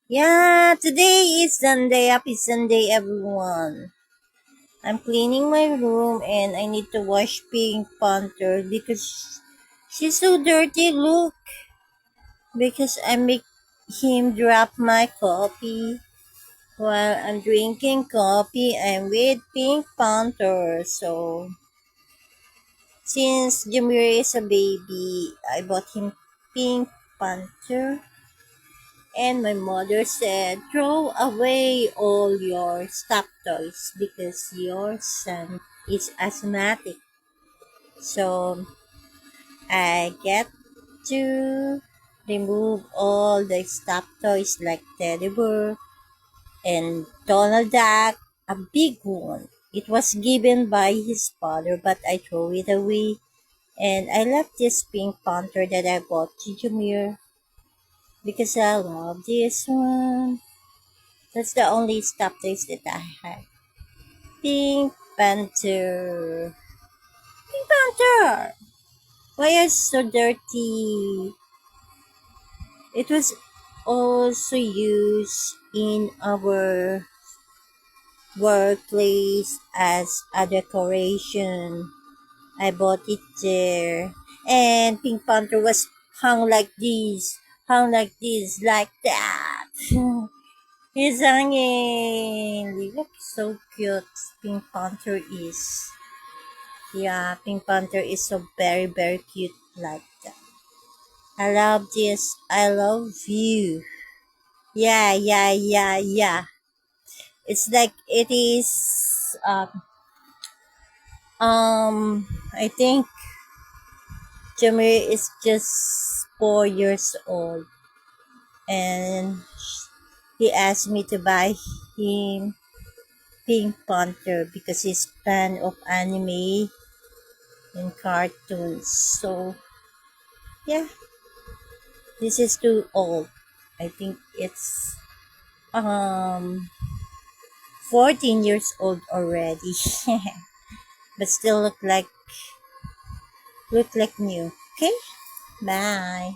Yeah, today is Sunday. Happy Sunday, everyone. I'm cleaning my room and I need to wash Pink Panther because she's so dirty. Look, because I make him drop my coffee while I'm drinking coffee. I'm with Pink Panther. So, since Jameer is a baby, I bought him Pink Panther. And my mother said, throw away all your stuffed toys because your son is asthmatic. So I get to remove all the stuffed toys like teddy bear and Donald Duck, a big one. It was given by his father, but I threw it away. And I left this pink panther that I bought to Jameer because I love this one. That's the only stop taste that I had. Pink Panther. Pink Panther! Why are you so dirty? It was also used in our workplace as a decoration. I bought it there. And Pink Panther was like that. He's hanging. He looks so cute. Pink Panther is. Yeah, Pink Panther is so very, very cute like that. I love this. I love you. Yeah, yeah, yeah, yeah. It's like it is. I think Jameer is just 4 years old, and he asked me to buy him Pink Panther because he's fan of anime and cartoons. So yeah, this is too old. I think it's um 14 years old already. But still look like new. Okay? Bye.